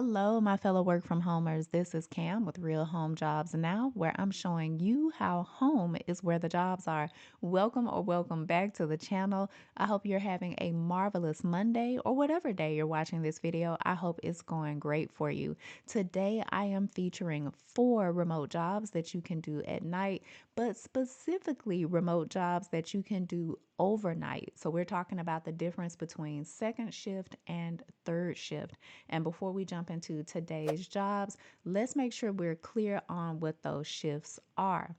Hello, my fellow work from homers. This is Cam with Real Home Jobs Now, where I'm showing you how home is where the jobs are. Welcome back to the channel. I hope you're having a marvelous Monday or whatever day you're watching this video. I hope it's going great for you. Today, I am featuring 4 remote jobs that you can do at night, but specifically remote jobs that you can do overnight. So, we're talking about the difference between second shift and third shift. And before we jump into today's jobs, let's make sure we're clear on what those shifts are.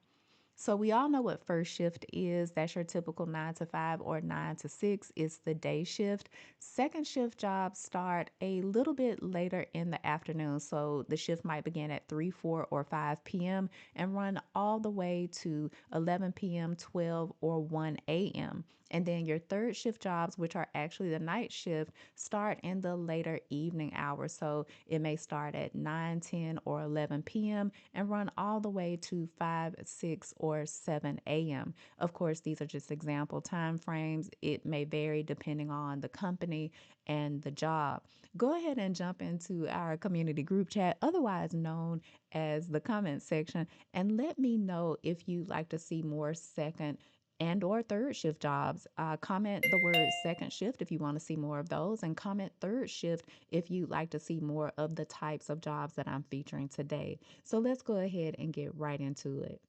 So we all know what first shift is. That's your typical 9 to 5 or 9 to 6. It's the day shift. Second shift jobs start a little bit later in the afternoon. So the shift might begin at 3, 4, or 5 p.m. and run all the way to 11 p.m., 12, or 1 a.m. And then your third shift jobs, which are actually the night shift, start in the later evening hours. So it may start at 9, 10, or 11 p.m. and run all the way to 5, 6, or 7 a.m. Of course, these are just example time frames. It may vary depending on the company and the job. Go ahead and jump into our community group chat, otherwise known as the comment section, and let me know if you'd like to see more second and or third shift jobs. Comment the word second shift if you want to see more of those, and comment third shift if you'd like to see more of the types of jobs that I'm featuring today. So let's go ahead and get right into it.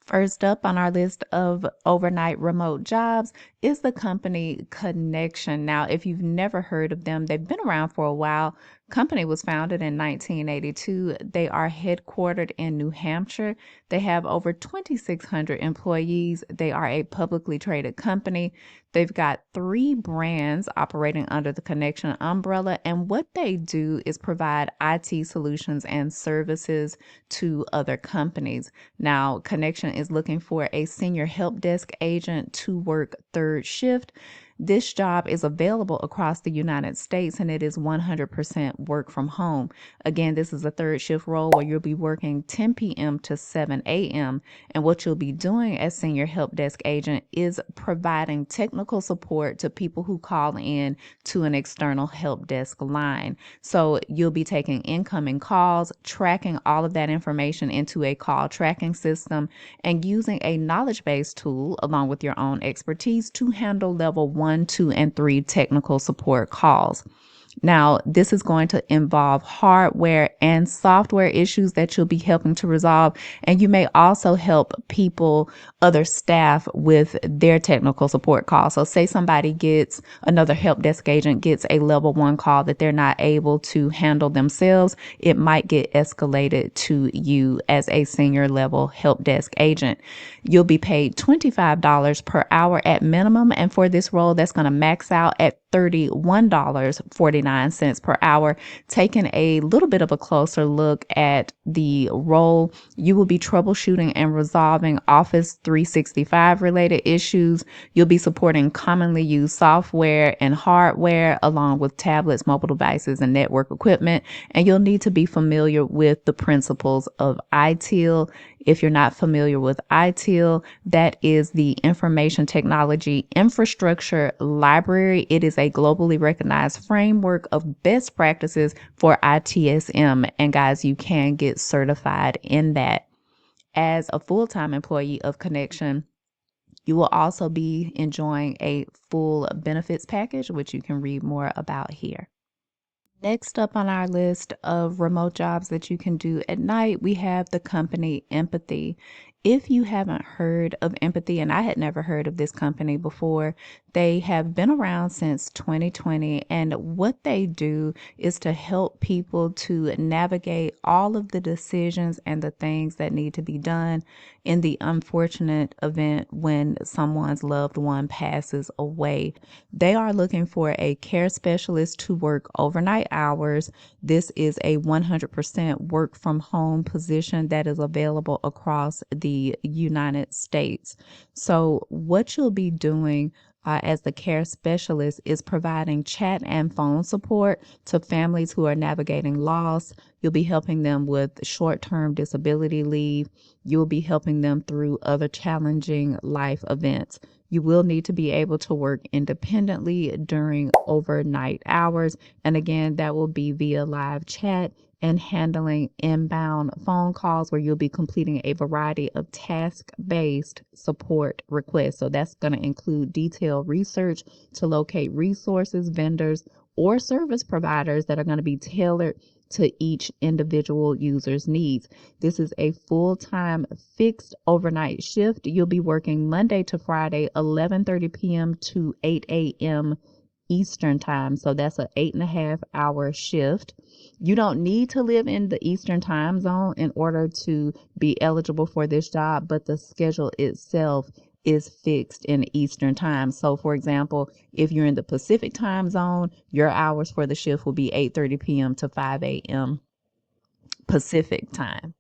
First up on our list of overnight remote jobs is the company Connection. Now, if you've never heard of them, they've been around for a while. Company was founded in 1982. They are headquartered in New Hampshire. They have over 2,600 employees. They are a publicly traded company. They've got 3 brands operating under the Connection umbrella, and what they do is provide IT solutions and services to other companies. Now, Connection is looking for a senior help desk agent to work third shift. This job is available across the United States and it is 100% work from home. Again, this is a third shift role where you'll be working 10 p.m. to 7 a.m. And what you'll be doing as senior help desk agent is providing technical support to people who call in to an external help desk line. So you'll be taking incoming calls, tracking all of that information into a call tracking system, and using a knowledge-based tool along with your own expertise to handle level 1, 2, and 3 technical support calls. Now, this is going to involve hardware and software issues that you'll be helping to resolve. And you may also help people, other staff, with their technical support calls. So say another help desk agent gets a level 1 call that they're not able to handle themselves. It might get escalated to you as a senior level help desk agent. You'll be paid $25 per hour at minimum. And for this role, that's going to max out at $31.49 per hour. Taking a little bit of a closer look at the role, you will be troubleshooting and resolving Office 365 related issues. You'll be supporting commonly used software and hardware along with tablets, mobile devices, and network equipment. And you'll need to be familiar with the principles of ITIL. If you're not familiar with ITIL, that is the Information Technology Infrastructure Library. It is a globally recognized framework of best practices for ITSM. And guys, you can get certified in that. As a full-time employee of Connection, you will also be enjoying a full benefits package, which you can read more about here. Next up on our list of remote jobs that you can do at night, we have the company Empathy. If you haven't heard of Empathy, and I had never heard of this company before, they have been around since 2020, and what they do is to help people to navigate all of the decisions and the things that need to be done in the unfortunate event when someone's loved one passes away. They are looking for a care specialist to work overnight hours. This is a 100% work from home position that is available across the United States. So what you'll be doing as the care specialist is providing chat and phone support to families who are navigating loss. You'll be helping them with short term disability leave. You'll be helping them through other challenging life events. You will need to be able to work independently during overnight hours. And again, that will be via live chat and handling inbound phone calls where you'll be completing a variety of task-based support requests. So that's going to include detailed research to locate resources, vendors, or service providers that are going to be tailored to each individual user's needs. This is a full-time fixed overnight shift. You'll be working Monday to Friday, 11:30 p.m. to 8 a.m. Eastern time. So that's an 8.5 hour shift. You don't need to live in the Eastern time zone in order to be eligible for this job, but the schedule itself is fixed in Eastern time. So for example, if you're in the Pacific time zone, your hours for the shift will be 8:30 p.m. to 5 a.m. Pacific time.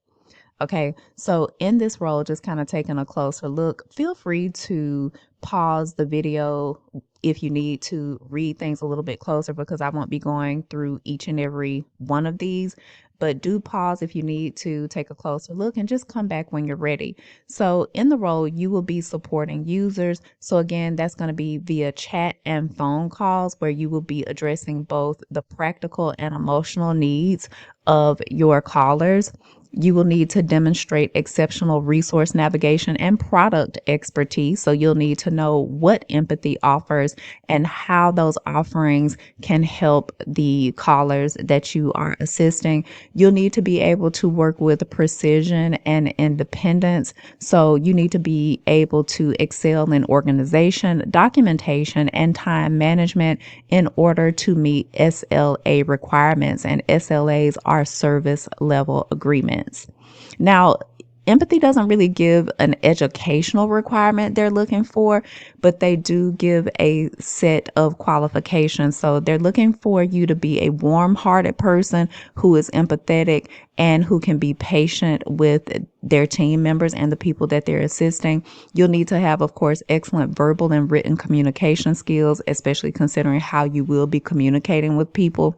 Okay, so in this role, just kind of taking a closer look, feel free to pause the video if you need to read things a little bit closer because I won't be going through each and every one of these. But do pause if you need to take a closer look and just come back when you're ready. So, in the role, you will be supporting users. So, again, that's going to be via chat and phone calls where you will be addressing both the practical and emotional needs of your callers. You will need to demonstrate exceptional resource navigation and product expertise. So you'll need to know what empathy offers and how those offerings can help the callers that you are assisting. You'll need to be able to work with precision and independence. So you need to be able to excel in organization, documentation, and time management in order to meet SLA requirements. And SLAs are service level agreements. Now, empathy doesn't really give an educational requirement they're looking for, but they do give a set of qualifications. So they're looking for you to be a warm hearted person who is empathetic and who can be patient with their team members and the people that they're assisting. You'll need to have, of course, excellent verbal and written communication skills, especially considering how you will be communicating with people.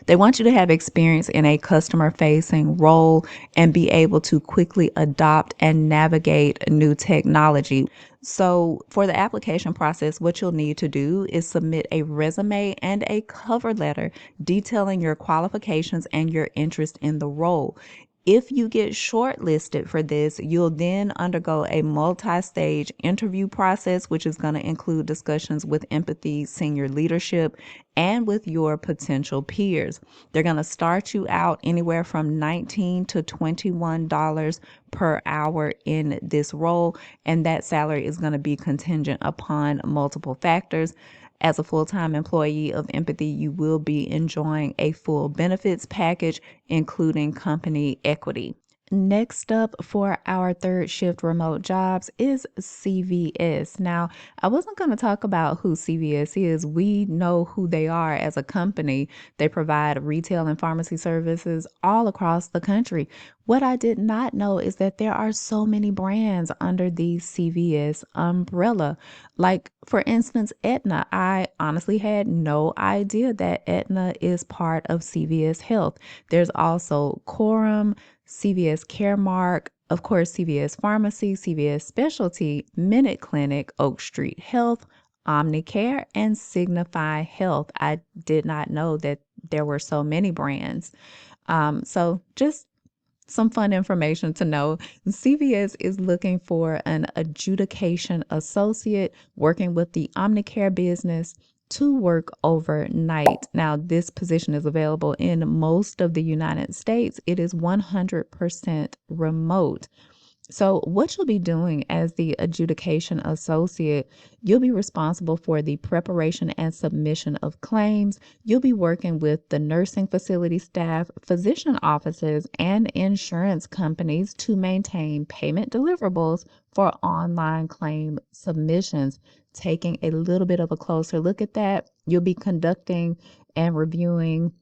They want you to have experience in a customer facing role and be able to quickly adopt and navigate new technology. So, for the application process, what you'll need to do is submit a resume and a cover letter detailing your qualifications and your interest in the role. If you get shortlisted for this, you'll then undergo a multi-stage interview process, which is going to include discussions with empathy, senior leadership, and with your potential peers. They're going to start you out anywhere from $19 to $21 per hour in this role, and that salary is going to be contingent upon multiple factors. As a full-time employee of Empathy, you will be enjoying a full benefits package, including company equity. Next up for our third shift remote jobs is CVS. Now, I wasn't going to talk about who CVS is. We know who they are as a company. They provide retail and pharmacy services all across the country. What I did not know is that there are so many brands under the CVS umbrella. Like, for instance, Aetna. I honestly had no idea that Aetna is part of CVS Health. There's also Coram, CVS Caremark, of course, CVS Pharmacy, CVS Specialty, Minute Clinic, Oak Street Health, Omnicare, and Signify Health. I did not know that there were so many brands. So just some fun information to know. CVS is looking for an adjudication associate working with the Omnicare business to work overnight. Now, this position is available in most of the United States. It is 100% remote. So, what you'll be doing as the adjudication associate, you'll be responsible for the preparation and submission of claims. You'll be working with the nursing facility staff, physician offices, and insurance companies to maintain payment deliverables for online claim submissions. Taking a little bit of a closer look at that, you'll be conducting and reviewing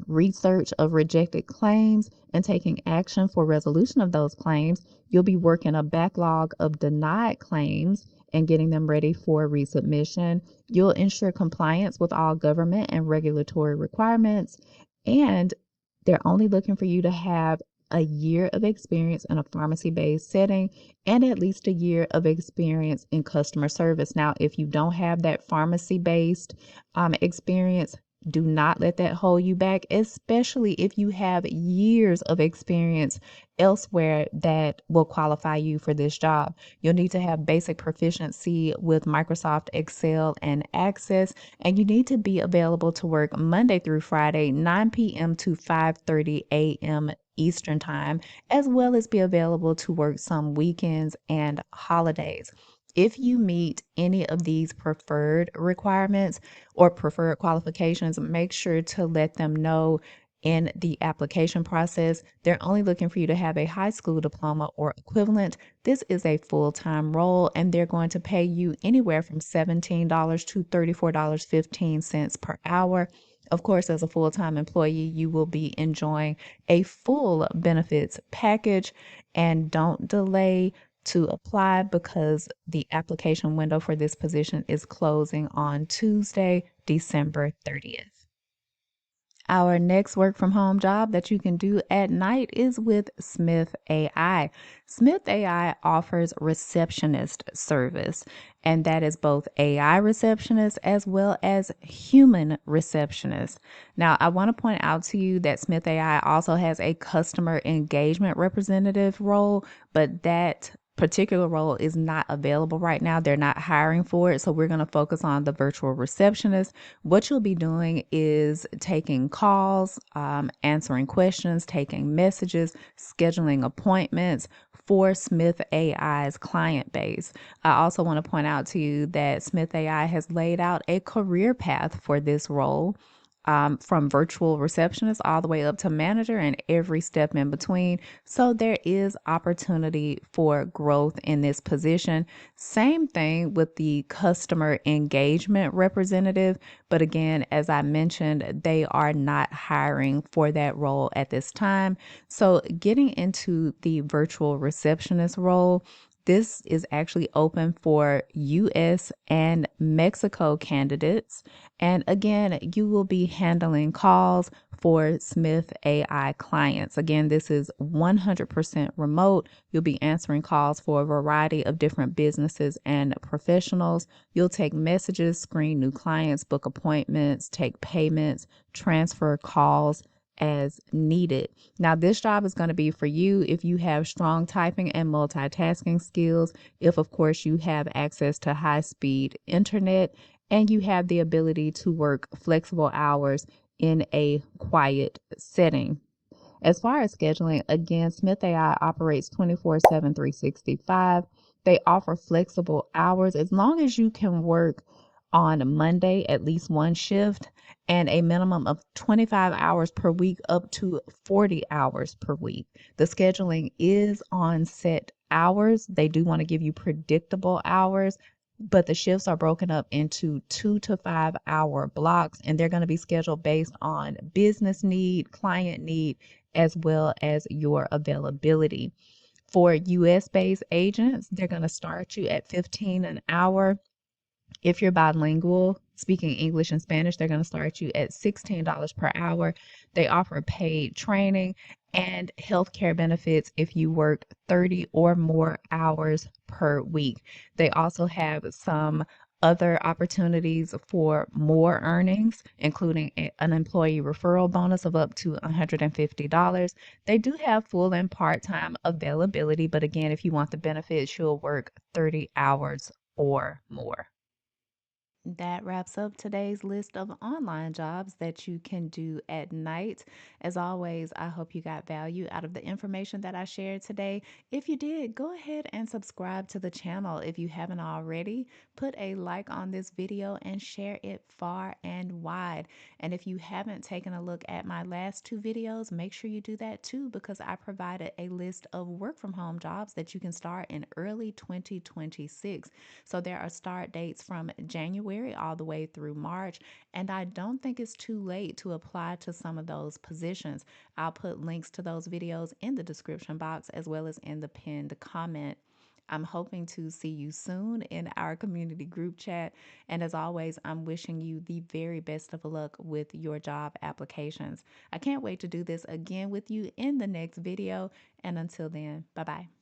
research of rejected claims and taking action for resolution of those claims. You'll be working a backlog of denied claims and getting them ready for resubmission. You'll ensure compliance with all government and regulatory requirements, and they're only looking for you to have a year of experience in a pharmacy based setting and at least a year of experience in customer service. Now, if you don't have that pharmacy based experience, do not let that hold you back, especially if you have years of experience elsewhere that will qualify you for this job. You'll need to have basic proficiency with Microsoft Excel and Access, and you need to be available to work Monday through Friday, 9 p.m. to 5:30 a.m. Eastern Time, as well as be available to work some weekends and holidays. If you meet any of these preferred requirements or preferred qualifications, make sure to let them know in the application process. They're only looking for you to have a high school diploma or equivalent. This is a full time role, and they're going to pay you anywhere from $17 to $34.15 per hour. Of course, as a full time employee, you will be enjoying a full benefits package. And don't delay to apply because the application window for this position is closing on Tuesday, December 30th. Our next work from home job that you can do at night is with Smith AI. Smith AI offers receptionist service, and that is both AI receptionist as well as human receptionist. Now, I want to point out to you that Smith AI also has a customer engagement representative role, but that particular role is not available right now. They're not hiring for it. So we're going to focus on the virtual receptionist. What you'll be doing is taking calls, answering questions, taking messages, scheduling appointments for Smith AI's client base. I also want to point out to you that Smith AI has laid out a career path for this role. From virtual receptionist all the way up to manager and every step in between. So there is opportunity for growth in this position. Same thing with the customer engagement representative. But again, as I mentioned, they are not hiring for that role at this time. So getting into the virtual receptionist role, this is actually open for US and Mexico candidates. And again, you will be handling calls for Smith AI clients. Again, this is 100% remote. You'll be answering calls for a variety of different businesses and professionals. You'll take messages, screen new clients, book appointments, take payments, transfer calls as needed. Now, this job is going to be for you if you have strong typing and multitasking skills, if, of course, you have access to high speed internet, and you have the ability to work flexible hours in a quiet setting. As far as scheduling, again, Smith AI operates 24/7, 365. They offer flexible hours as long as you can work on Monday at least one shift and a minimum of 25 hours per week up to 40 hours per week. The scheduling is on set hours. They do want to give you predictable hours, but the shifts are broken up into 2 to 5 hour blocks, and they're going to be scheduled based on business need, client need, as well as your availability. For US based agents, they're going to start you at 15 an hour. If you're bilingual, speaking English and Spanish, they're going to start you at $16 per hour. They offer paid training and healthcare benefits if you work 30 or more hours per week. They also have some other opportunities for more earnings, including an employee referral bonus of up to $150. They do have full and part time availability, but again, if you want the benefits, you'll work 30 hours or more. That wraps up today's list of online jobs that you can do at night. As always, I hope you got value out of the information that I shared today. If you did, go ahead and subscribe to the channel if you haven't already. Put a like on this video and share it far and wide. And if you haven't taken a look at my last two videos, make sure you do that too, because I provided a list of work from home jobs that you can start in early 2026. So there are start dates from January all the way through March. And I don't think it's too late to apply to some of those positions. I'll put links to those videos in the description box as well as in the pinned comment. I'm hoping to see you soon in our community group chat. And as always, I'm wishing you the very best of luck with your job applications. I can't wait to do this again with you in the next video. And until then, bye bye.